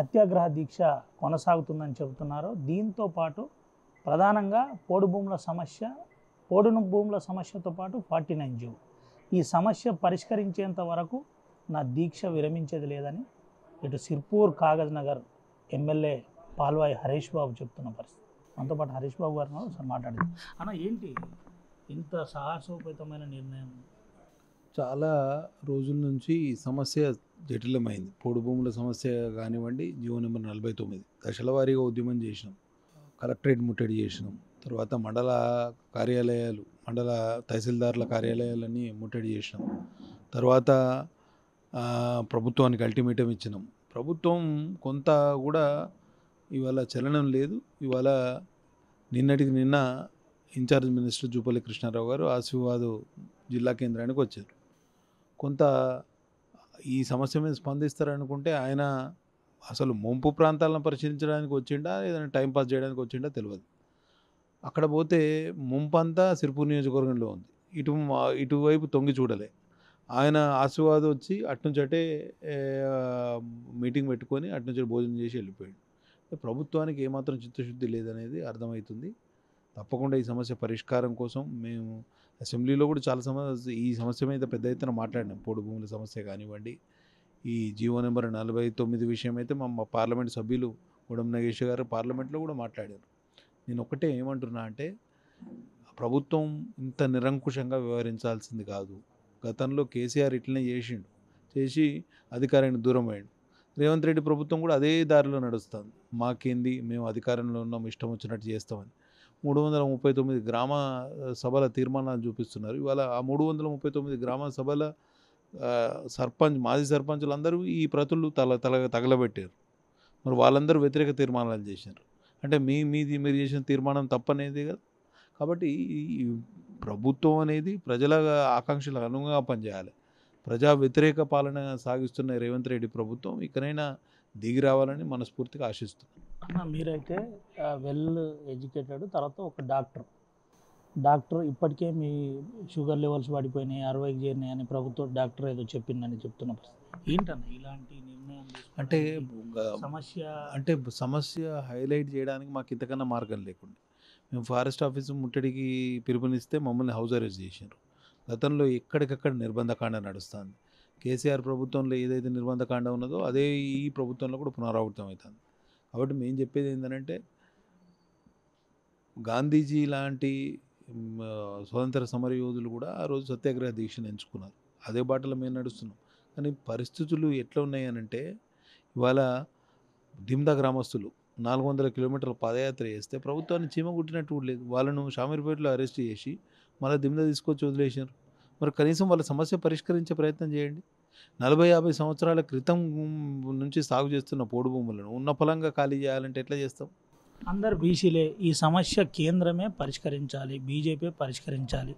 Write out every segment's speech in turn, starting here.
సత్యాగ్రహ దీక్ష కొనసాగుతుందని చెబుతున్నారు. దీంతో పాటు ప్రధానంగా పోడు భూముల సమస్యతో పాటు 49 జీవో ఈ సమస్య పరిష్కరించేంత వరకు నా దీక్ష విరమించేది లేదని ఇటు సిర్పూర్ కాగజ్ నగర్ ఎమ్మెల్యే పాల్వాయి హరీష్ బాబు చెప్తున్న పరిస్థితి. మనతో పాటు హరీష్ బాబు గారు ఒకసారి మాట్లాడేది. అన్న, ఏంటి ఇంత సాహసోపేతమైన నిర్ణయం? చాలా రోజుల నుంచి ఈ సమస్య జటిలమైంది. పోడు భూముల సమస్య కానివ్వండి, జీవో నెంబర్ 49 దశల వారీగా ఉద్యమం చేసినాం, కలెక్టరేట్ ముట్టడి చేసినాం, తర్వాత మండల కార్యాలయాలు, మండల తహసీల్దార్ల కార్యాలయాలన్నీ ముట్టడి చేసినాం, తర్వాత ప్రభుత్వానికి అల్టిమేటం ఇచ్చినాం. ప్రభుత్వం కొంత కూడా ఇవాళ చలనం లేదు. ఇవాళ నిన్నటికి నిన్న ఇన్ఛార్జ్ మినిస్టర్ జూపల్లి కృష్ణారావు గారు ఆసిఫాబాద్ జిల్లా కేంద్రానికి వచ్చారు. కొంత ఈ సమస్య మీద స్పందిస్తారనుకుంటే ఆయన అసలు ముంపు ప్రాంతాలను పరిశీలించడానికి వచ్చిండా ఏదైనా టైంపాస్ చేయడానికి వచ్చిండా తెలియదు. అక్కడ పోతే ముంపంతా సిర్పూర్ నియోజకవర్గంలో ఉంది. ఇటువైపు తొంగి చూడలే. ఆయన ఆశీర్వాద్ వచ్చి అట్నుంచటే మీటింగ్ పెట్టుకొని అట్నుంచి భోజనం చేసి వెళ్ళిపోయాడు. ప్రభుత్వానికి ఏమాత్రం చిత్తశుద్ధి లేదనేది అర్థమవుతుంది. తప్పకుండా ఈ సమస్య పరిష్కారం కోసం మేము అసెంబ్లీలో కూడా చాలా ఈ సమస్య మీద పెద్ద ఎత్తున మాట్లాడినాం. పోడు భూముల సమస్య కానివ్వండి, ఈ జీవో నెంబర్ 49 విషయం అయితే మా పార్లమెంట్ సభ్యులు గుడం నగేష్ గారు పార్లమెంట్లో కూడా మాట్లాడారు. నేను ఒకటే ఏమంటున్నా అంటే, ప్రభుత్వం ఇంత నిరంకుశంగా వ్యవహరించాల్సింది కాదు. గతంలో కేసీఆర్ ఇట్లనే చేసి అధికారానికి దూరం అయ్యాడు. రేవంత్ రెడ్డి ప్రభుత్వం కూడా అదే దారిలో నడుస్తుంది. మాకేంది, మేము అధికారంలో ఉన్నాం, ఇష్టం వచ్చినట్టు చేస్తామని 339 గ్రామ సభల తీర్మానాలు చూపిస్తున్నారు. ఇవాళ ఆ 339 గ్రామ సభల మాజీ సర్పంచులు అందరూ ఈ ప్రతులు తగలబెట్టారు. మరి వాళ్ళందరూ వ్యతిరేక తీర్మానాలు చేశారు. అంటే మీరు చేసిన తీర్మానం తప్పనేది కదా. కాబట్టి ఈ ప్రభుత్వం అనేది ప్రజల ఆకాంక్షలకు అనుగుణంగా పనిచేయాలి. ప్రజా వ్యతిరేక పాలన సాగిస్తున్న రేవంత్ రెడ్డి ప్రభుత్వం ఇకనైనా దిగి రావాలని మనస్ఫూర్తిగా ఆశిస్తున్నాం. అన్న, మీరైతే వెల్ ఎడ్యుకేటెడ్, తర్వాత ఒక డాక్టర్ ఇప్పటికే మీ షుగర్ లెవెల్స్ పడిపోయినాయి, 60కి చేరినాయి అని ప్రభుత్వం డాక్టర్ ఏదో చెప్పిందని చెప్తున్న పరిస్థితి ఏంటన్న ఇలాంటి నిర్ణయం? సమస్య హైలైట్ చేయడానికి మాకు ఇంతకన్నా మార్గం లేకుండా మేము ఫారెస్ట్ ఆఫీసు ముట్టడికి పిలుపునిస్తే మమ్మల్ని హౌస్ అరెస్ట్ చేశారు. గతంలో ఎక్కడికక్కడ నిర్బంధకాండ నడుస్తుంది. కేసీఆర్ ప్రభుత్వంలో ఏదైతే నిర్బంధకాండ ఉన్నదో అదే ఈ ప్రభుత్వంలో కూడా పునరావృతం అవుతుంది. కాబట్టి మేము చెప్పేది ఏంటంటే, గాంధీజీ లాంటి స్వతంత్ర సమరయోధులు కూడా ఆ రోజు సత్యాగ్రహ దీక్షను ఎంచుకున్నారు. అదే బాటలో మేము నడుస్తున్నాం. కానీ పరిస్థితులు ఎట్లా ఉన్నాయనంటే, ఇవాళ దిమ్దా గ్రామస్తులు 400 కిలోమీటర్ల పాదయాత్ర చేస్తే ప్రభుత్వాన్ని చీమ కుట్టినట్టు కూడా లేదు. వాళ్ళను షామీర్పేటలో అరెస్ట్ చేసి మళ్ళీ దిమ్దా తీసుకొచ్చి వదిలేశారు. మరి కనీసం వాళ్ళ సమస్య పరిష్కరించే ప్రయత్నం చేయండి. 40-50 సంవత్సరాల క్రితం నుంచి సాగు చేస్తున్న పోడు భూములను ఉన్న పొలంగా ఖాళీ చేయాలంటే ఎట్లా చేస్తాం? అందరు బీసీలే, ఈ సమస్య కేంద్రమే పరిష్కరించాలి, బీజేపీ పరిష్కరించాలి,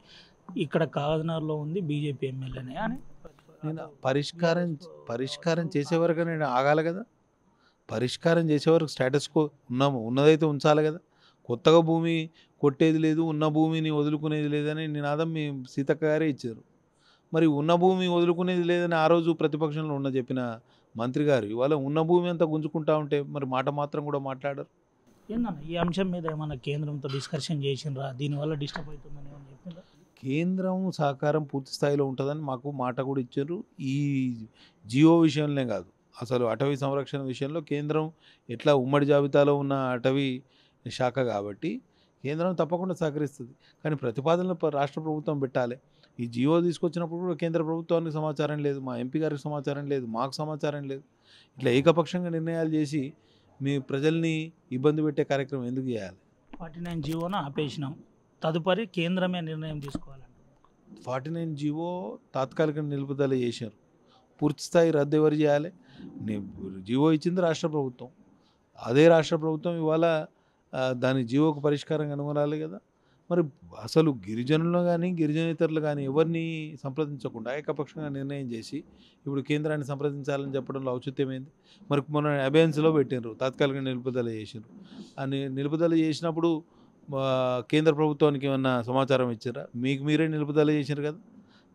ఇక్కడ కాగజ్నగర్లో ఉంది బీజేపీ ఎమ్మెల్యేనే అని నేను పరిష్కారం చేసేవరకు నేను ఆగాలి కదా. పరిష్కారం చేసేవరకు స్టేటస్ కో ఉన్నదైతే ఉంచాలి కదా. కొత్తగా భూమి కొట్టేది లేదు, ఉన్న భూమిని వదులుకునేది లేదని నినాదం మీ సీతక్క గారే ఇచ్చారు. మరి ఉన్న భూమి వదులుకునేది లేదని ఆ రోజు ప్రతిపక్షంలో చెప్పిన మంత్రి గారు ఇవాళ ఉన్న భూమి అంతా గుంజుకుంటా ఉంటే మరి మాట మాత్రం కూడా మాట్లాడరు. ఏందన్న ఈ అంశం మీద ఏమన్నా కేంద్రంతో డిస్కషన్ చేసిండ్రా? దీనివల్ల డిస్టర్బ్ అవుతుందని ఏమన్నా చెప్పిండ్రా? కేంద్రం సహకారం పూర్తి స్థాయిలో ఉంటుందని మాకు మాట కూడా ఇచ్చారు. ఈ జియో విషయంలో కాదు, అసలు అటవీ సంరక్షణ విషయంలో కేంద్రం ఎట్లా ఉమ్మడి జాబితాలో ఉన్న అటవీ శాఖ కాబట్టి కేంద్రం తప్పకుండా సహకరిస్తుంది. కానీ ప్రతిపాదనలు రాష్ట్ర ప్రభుత్వం పెట్టాలి. ఈ జియో తీసుకొచ్చినప్పుడు కూడా కేంద్ర ప్రభుత్వానికి సమాచారం లేదు, మా ఎంపీ గారికి సమాచారం లేదు, మాకు సమాచారం లేదు. ఇట్లా ఏకపక్షంగా నిర్ణయాలు చేసి మీ ప్రజల్ని ఇబ్బంది పెట్టే కార్యక్రమం ఎందుకు చేయాలి? 49 జీవోను ఆపేసినాం, తదుపరి కేంద్రమే నిర్ణయం తీసుకోవాలంట. 49 జీవో తాత్కాలిక నిలుపుదల చేశారు. పూర్తి స్థాయి రద్దు ఎవరు చేయాలి? జీవో ఇచ్చింది రాష్ట్ర ప్రభుత్వం. అదే రాష్ట్ర ప్రభుత్వం ఇవాళ దాని జీవోకు పరిష్కారం కనుగొనాలి కదా. మరి అసలు గిరిజనులు కానీ గిరిజనేతరులు కానీ ఎవరిని సంప్రదించకుండా ఏకపక్షంగా నిర్ణయం చేసి ఇప్పుడు కేంద్రాన్ని సంప్రదించాలని చెప్పడంలో ఔచిత్యమైంది. మరి మొన్న అబేయన్స్లో పెట్టినారు, తాత్కాలిక నిలుపుదల చేసారు. అని నిలుపుదల చేసినప్పుడు కేంద్ర ప్రభుత్వానికి ఏమన్నా సమాచారం ఇచ్చారా? మీకు మీరే నిలుపుదల చేశారు కదా,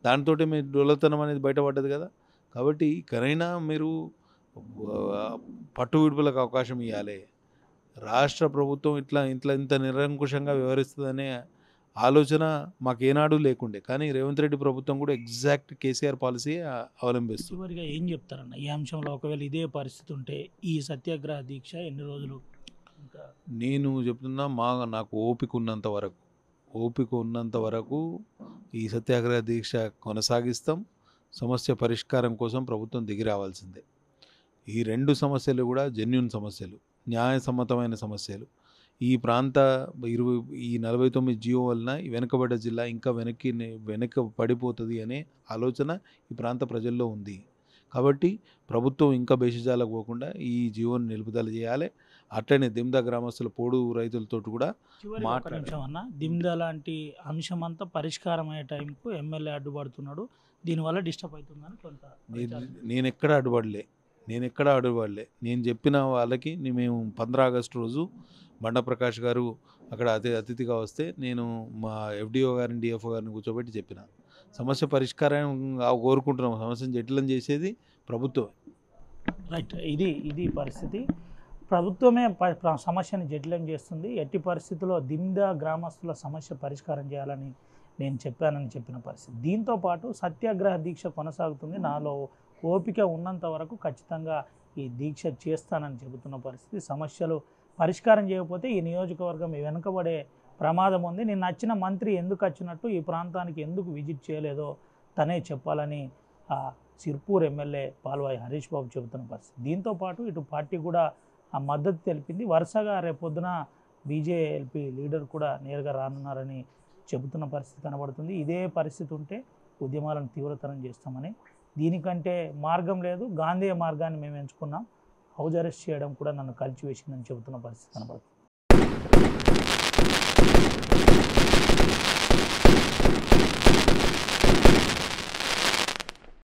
దానితోటి మీ డొల్లతనం అనేది బయటపడ్డది కదా. కాబట్టి ఇకనైనా మీరు పట్టు విడుపులకు అవకాశం ఇవ్వాలి. రాష్ట్ర ప్రభుత్వం ఇంత నిరంకుశంగా వ్యవహరిస్తుందనే ఆలోచన మాకేనాడు లేకుండే. కానీ రేవంత్ రెడ్డి ప్రభుత్వం కూడా ఎగ్జాక్ట్ కేసీఆర్ పాలసీ అవలంబిస్తుంది. చివరిగా ఏం చెప్తారన్న ఈ అంశంలో? ఒకవేళ ఇదే పరిస్థితి ఉంటే ఈ సత్యాగ్రహ దీక్ష ఎన్ని రోజులు ఇంకా? నేను చెప్తున్నా, నాకు ఓపిక ఉన్నంత వరకు ఈ సత్యాగ్రహ దీక్ష కొనసాగిస్తాం. సమస్య పరిష్కారం కోసం ప్రభుత్వం దిగి రావాల్సిందే. ఈ 2 సమస్యలు కూడా జెన్యూన్ సమస్యలు, న్యాయసమ్మతమైన సమస్యలు. ఈ ప్రాంత 49 జియో వలన ఈ వెనుకబడ్డ జిల్లా ఇంకా వెనక పడిపోతుంది అనే ఆలోచన ఈ ప్రాంత ప్రజల్లో ఉంది. కాబట్టి ప్రభుత్వం ఇంకా బేషజాలకు పోకుండా ఈ జియోని నిలుపుదల చేయాలి. అట్లనే దిమ్దా గ్రామస్తుల పోడు రైతులతో కూడా నిమిషం అన్న, దిమ్దా లాంటి అంశం అంతా పరిష్కారం అయ్యే టైంకు ఎమ్మెల్యే అడ్డుపడుతున్నాడు, దీనివల్ల డిస్టర్బ్ అవుతుందని కొంత నేను ఎక్కడ అడ్డుపడలే. నేను చెప్పిన వాళ్ళకి మేము 15 ఆగస్టు రోజు బండ ప్రకాష్ గారు అక్కడ అతిథిగా వస్తే నేను మా ఎఫ్డిఓ గారిని, డిఎఫ్ఓ గారిని కూర్చోబెట్టి చెప్పిన సమస్య పరిష్కారం కోరుకుంటున్నాం. సమస్యను జటిలం చేసేది ప్రభుత్వం. రైట్, ఇది పరిస్థితి. ప్రభుత్వమే సమస్యను జటిలం చేస్తుంది. ఎట్టి పరిస్థితుల్లో దిమ్దా గ్రామస్తుల సమస్య పరిష్కారం చేయాలని నేను చెప్పిన పరిస్థితి. దీంతోపాటు సత్యాగ్రహ దీక్ష కొనసాగుతుంది. నాలో ఓపిక ఉన్నంత వరకు ఖచ్చితంగా ఈ దీక్ష చేస్తానని చెబుతున్న పరిస్థితి. సమస్యలు పరిష్కారం చేయకపోతే ఈ నియోజకవర్గం వెనుకబడే ప్రమాదం ఉంది. నేను నచ్చిన మంత్రి ఎందుకు వచ్చినట్టు, ఈ ప్రాంతానికి ఎందుకు విజిట్ చేయలేదో తనే చెప్పాలని సిర్పూర్ ఎమ్మెల్యే పాల్వాయి హరీష్ బాబు చెబుతున్న పరిస్థితి. దీంతోపాటు ఇటు పార్టీ కూడా ఆ మద్దతు తెలిపింది. వరుసగా రేపొద్దున బీజేపీ లీడర్ కూడా నేరుగా రానున్నారని చెబుతున్న పరిస్థితి కనబడుతుంది. ఇదే పరిస్థితి ఉంటే ఉద్యమాలను తీవ్రతరం చేస్తామని, దీనికంటే మార్గం లేదు, గాంధీ మార్గాన్ని మేము ఎంచుకున్నాం, హౌస్ అరెస్ట్ చేయడం కూడా నన్ను కలిచివేసిందని చెబుతున్న పరిస్థితి కనబడుతుంది.